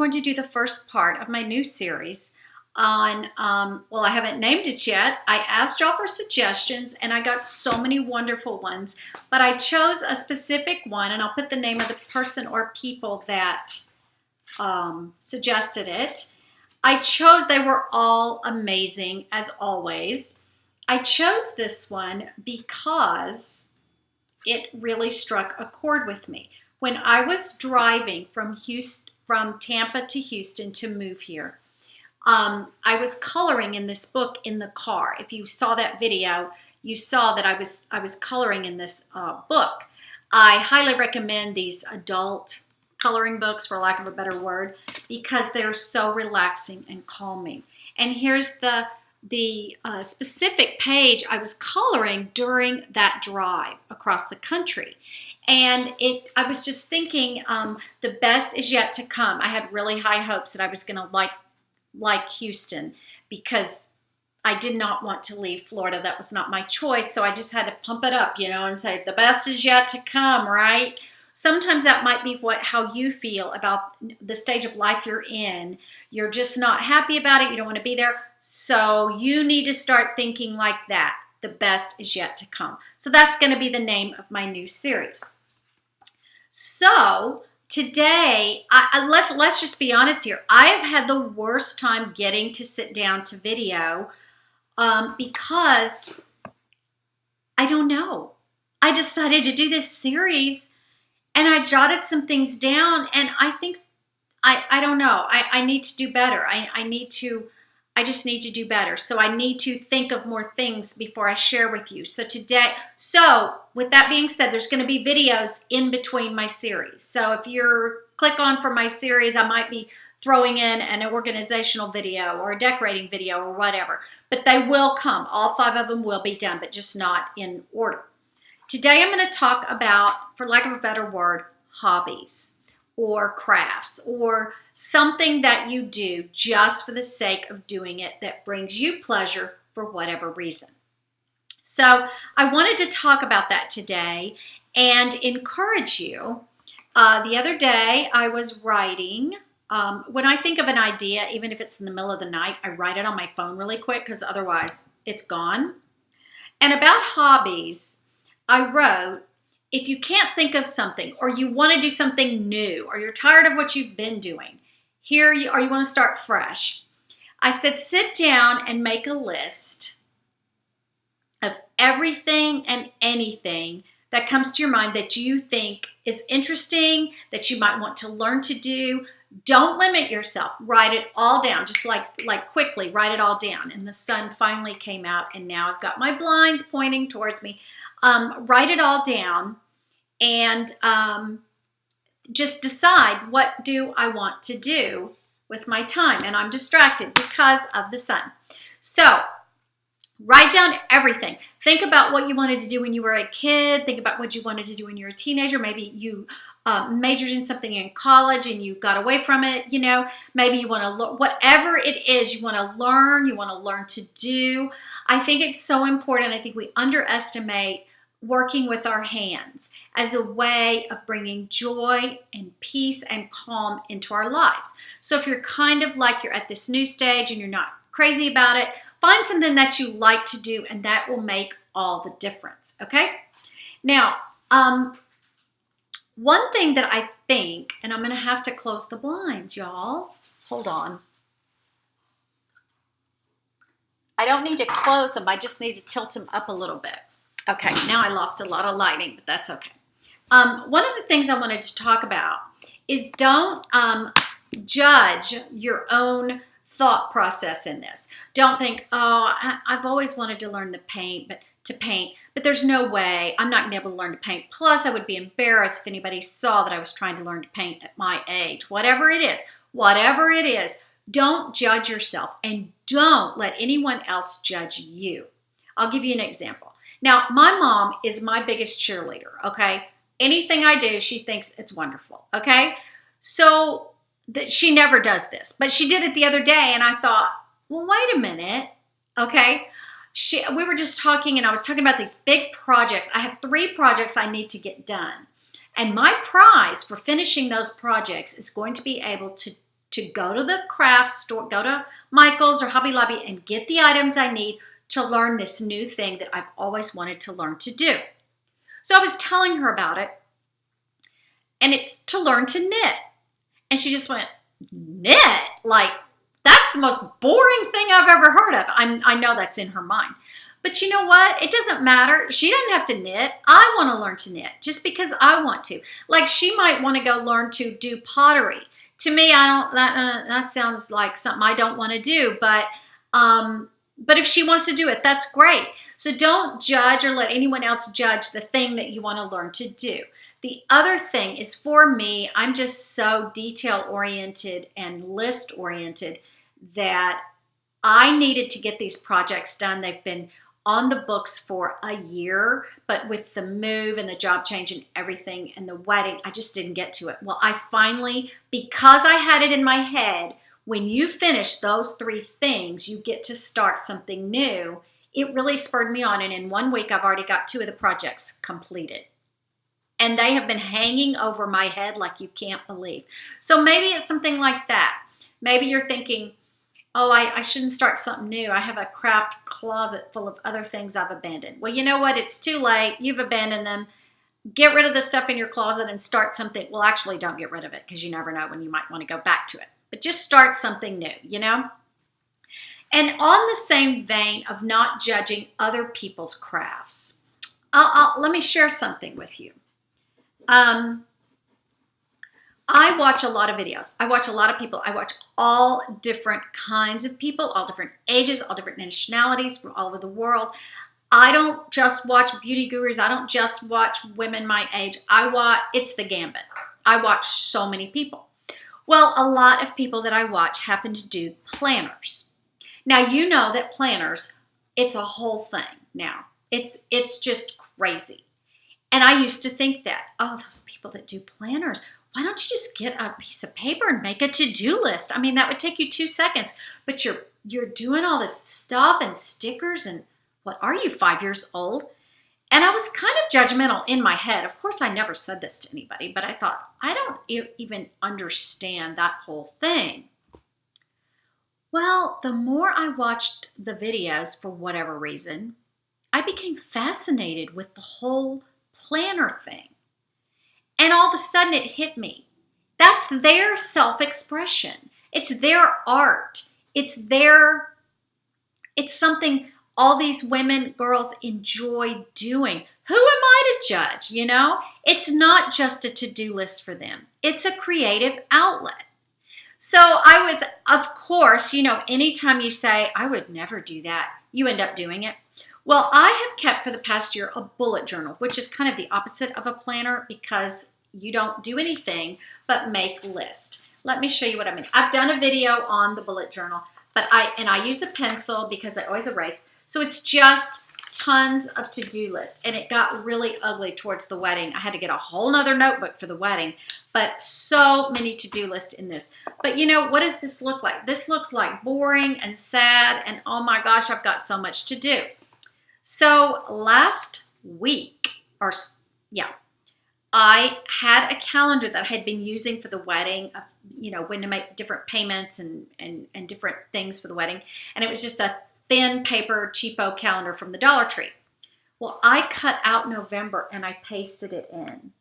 going to do the first part of my new series on, well, I haven't named it yet. I asked y'all for suggestions and I got so many wonderful ones, but I chose a specific one, and I'll put the name of the person or people that suggested it. They were all amazing as always. I chose this one because it really struck a chord with me. When I was driving from Tampa to Houston to move here, I was coloring in this book in the car. If you saw that video, you saw that I was coloring in this book. I highly recommend these adult coloring books, for lack of a better word, because they're so relaxing and calming. And here's the specific page I was coloring during that drive across the country. And I was just thinking, the best is yet to come. I had really high hopes that I was going to like Houston, because I did not want to leave Florida. That was not my choice. So I just had to pump it up, and say the best is yet to come, right? Sometimes that might be how you feel about the stage of life you're in. You're just not happy about it. You don't want to be there. So you need to start thinking like that. The best is yet to come. So that's going to be the name of my new series. So today, let's just be honest here. I have had the worst time getting to sit down to video because I don't know. I decided to do this series and I jotted some things down, and I think, I don't know. I need to do better. I just need to do better. So I need to think of more things before I share with you. So with that being said, there's going to be videos in between my series. So if you click on for my series, I might be throwing in an organizational video or a decorating video or whatever. But they will come. All 5 of them will be done, but just not in order. Today I'm going to talk about, for lack of a better word, hobbies or crafts or something that you do just for the sake of doing it that brings you pleasure for whatever reason. So I wanted to talk about that today and encourage you. The other day I was writing. When I think of an idea, even if it's in the middle of the night, I write it on my phone really quick because otherwise it's gone. And about hobbies, I wrote, if you can't think of something or you want to do something new or you're tired of what you've been doing, or you want to start fresh, I said sit down and make a list of everything and anything that comes to your mind that you think is interesting, that you might want to learn to do. Don't limit yourself. Write it all down, just like quickly write it all down. And the sun finally came out, and now I've got my blinds pointing towards me. Write it all down and just decide, what do I want to do with my time? And I'm distracted because of the sun. So write down everything. Think about what you wanted to do when you were a kid. Think about what you wanted to do when you were a teenager. Maybe you majored in something in college and you got away from it. Maybe you want to look, whatever it is you want to learn to do. I think it's so important. I think we underestimate working with our hands as a way of bringing joy and peace and calm into our lives. So if you're kind of like you're at this new stage and you're not crazy about it, find something that you like to do, and that will make all the difference, okay? Now, one thing that I think, and I'm going to have to close the blinds, y'all. Hold on. I don't need to close them. I just need to tilt them up a little bit. Okay, now I lost a lot of lighting, but that's okay. One of the things I wanted to talk about is don't judge your own thought process in this. Don't think, oh, I've always wanted to learn to paint, but there's no way I'm not going to be able to learn to paint. Plus, I would be embarrassed if anybody saw that I was trying to learn to paint at my age. Whatever it is, don't judge yourself, and don't let anyone else judge you. I'll give you an example. Now, my mom is my biggest cheerleader, okay? Anything I do, she thinks it's wonderful, okay? So she never does this, but she did it the other day, and I thought, well, wait a minute, okay? We were just talking, and I was talking about these big projects. I have 3 projects I need to get done, and my prize for finishing those projects is going to be able to to go to the craft store, go to Michael's or Hobby Lobby and get the items I need to learn this new thing that I've always wanted to learn to do. So I was telling her about it, and it's to learn to knit. And she just went, knit? Like, that's the most boring thing I've ever heard of. I know that's in her mind. But you know what? It doesn't matter. She doesn't have to knit. I want to learn to knit just because I want to. Like, she might want to go learn to do pottery. To me, that sounds like something I don't want to do. But if she wants to do it, that's great. So don't judge or let anyone else judge the thing that you want to learn to do. The other thing is, for me, I'm just so detail-oriented and list-oriented that I needed to get these projects done. They've been on the books for a year, but with the move and the job change and everything and the wedding, I just didn't get to it. Well, I finally, because I had it in my head, when you finish those 3 things, you get to start something new. It really spurred me on, and in 1 week, I've already got 2 of the projects completed. And they have been hanging over my head like you can't believe. So maybe it's something like that. Maybe you're thinking, oh, I shouldn't start something new. I have a craft closet full of other things I've abandoned. Well, you know what? It's too late. You've abandoned them. Get rid of the stuff in your closet and start something. Well, actually, don't get rid of it because you never know when you might want to go back to it. But just start something new, you know? And on the same vein of not judging other people's crafts, let me share something with you. I watch a lot of videos. I watch a lot of people. I watch all different kinds of people, all different ages, all different nationalities from all over the world. I don't just watch beauty gurus. I don't just watch women my age. It's the gambit. I watch so many people. Well, a lot of people that I watch happen to do planners. Now, you know that planners, it's a whole thing now. It's just crazy. And I used to think that, oh, those people that do planners, why don't you just get a piece of paper and make a to-do list? I mean, that would take you 2 seconds, but you're doing all this stuff and stickers and what are you, 5 years old? And I was kind of judgmental in my head. Of course, I never said this to anybody, but I thought, I don't even understand that whole thing. Well, the more I watched the videos, for whatever reason, I became fascinated with the whole planner thing. And all of a sudden it hit me. That's their self-expression. It's their art. It's something all these women, girls enjoy doing. Who am I to judge, you know? It's not just a to-do list for them. It's a creative outlet. So I was, of course, you know, anytime you say, I would never do that, you end up doing it. Well, I have kept for the past year a bullet journal, which is kind of the opposite of a planner because you don't do anything but make lists. Let me show you what I mean. I've done a video on the bullet journal, but I use a pencil because I always erase. So it's just tons of to-do lists, and it got really ugly towards the wedding. I had to get a whole nother notebook for the wedding, but so many to-do lists in this. But you know, what does this look like? This looks like boring and sad, and oh my gosh, I've got so much to do. So last week, I had a calendar that I had been using for the wedding, you know, when to make different payments and different things for the wedding. And it was just a thin paper, cheapo calendar from the Dollar Tree. Well, I cut out November and I pasted it in.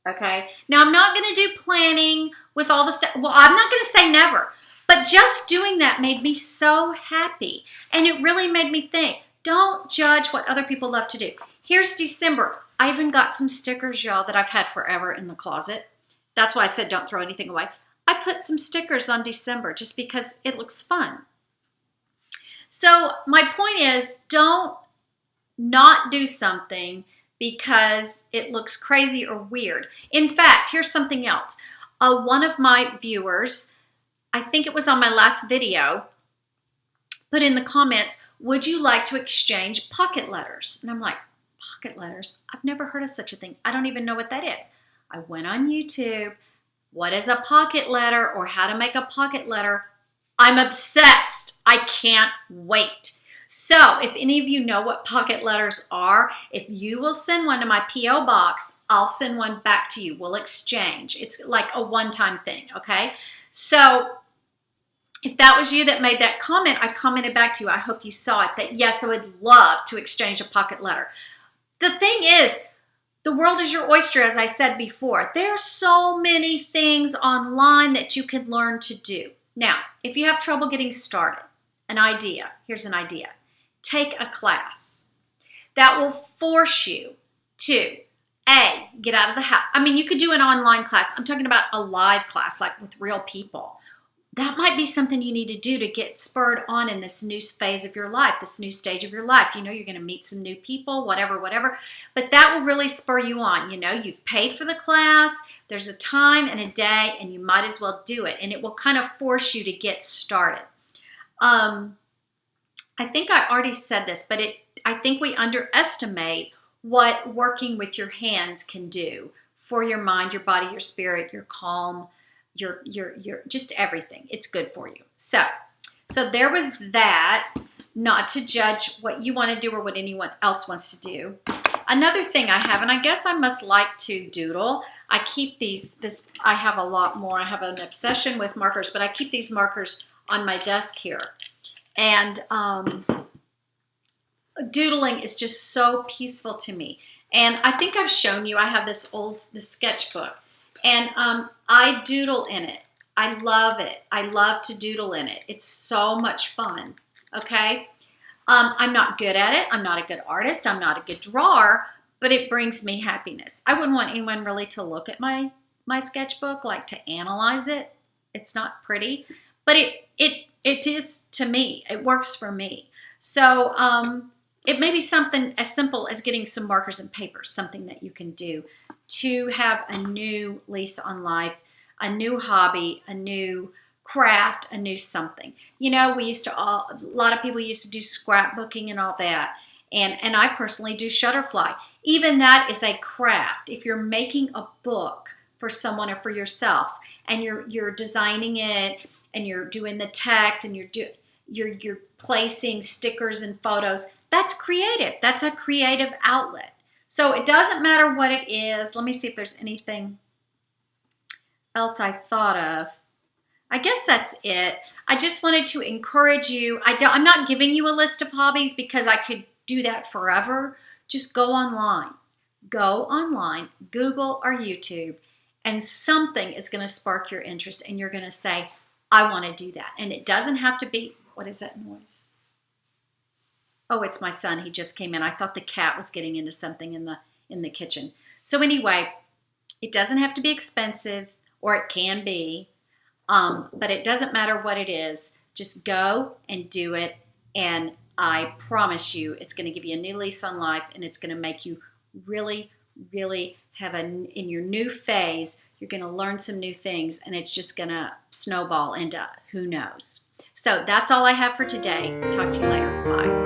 Okay. Now, I'm not going to do planning with all the stuff. Well, I'm not going to say never. But just doing that made me so happy. And it really made me think, don't judge what other people love to do. Here's December. I even got some stickers, y'all, that I've had forever in the closet. That's why I said don't throw anything away. I put some stickers on December just because it looks fun. So my point is, don't not do something because it looks crazy or weird. In fact, here's something else. One of my viewers, I think it was on my last video, put in the comments, would you like to exchange pocket letters? And I'm like, pocket letters? I've never heard of such a thing. I don't even know what that is. I went on YouTube. What is a pocket letter or how to make a pocket letter? I'm obsessed. I can't wait. So if any of you know what pocket letters are, if you will send one to my P.O. box, I'll send one back to you. We'll exchange. It's like a one-time thing, okay? So if that was you that made that comment, I commented back to you. I hope you saw it, that yes, I would love to exchange a pocket letter. The thing is, the world is your oyster, as I said before. There are so many things online that you can learn to do. Now, if you have trouble getting started, here's an idea. Take a class that will force you to, A, get out of the house. I mean, you could do an online class. I'm talking about a live class, like with real people. That might be something you need to do to get spurred on in this new phase of your life, this new stage of your life. You know, you're going to meet some new people, whatever. But that will really spur you on. You know, you've paid for the class. There's a time and a day, and you might as well do it. And it will kind of force you to get started. I think I already said this, but I think we underestimate what working with your hands can do for your mind, your body, your spirit, your calm, your just everything. It's good for you. So there was that. Not to judge what you want to do or what anyone else wants to do. Another thing I have, and I guess I must like to doodle. I keep I have a lot more. I have an obsession with markers, but I keep these markers on my desk here. And doodling is just so peaceful to me. And I think I've shown you, I have this sketchbook. And I doodle in it. I love it. I love to doodle in it. It's so much fun. Okay? I'm not good at it. I'm not a good artist. I'm not a good drawer, but it brings me happiness. I wouldn't want anyone really to look at my sketchbook, like to analyze it. It's not pretty, but it is to me. It works for me. So it may be something as simple as getting some markers and paper, something that you can do to have a new lease on life, a new hobby, a new craft, a new something. You know, a lot of people used to do scrapbooking and all that. And I personally do Shutterfly. Even that is a craft. If you're making a book for someone or for yourself, and you're designing it, and you're doing the text, and you're placing stickers and photos, that's creative. That's a creative outlet. So it doesn't matter what it is. Let me see if there's anything else I thought of. I guess that's it. I just wanted to encourage you. I'm not giving you a list of hobbies because I could do that forever. Just go online. Go online, Google or YouTube, and something is going to spark your interest, and you're going to say, I want to do that. And it doesn't have to be, what is that noise? Oh, it's my son. He just came in. I thought the cat was getting into something in the kitchen. So anyway, it doesn't have to be expensive, or it can be. But it doesn't matter what it is. Just go and do it. And I promise you, it's going to give you a new lease on life, and it's going to make you really, really in your new phase, you're going to learn some new things, and it's just going to snowball into who knows. So that's all I have for today. Talk to you later. Bye.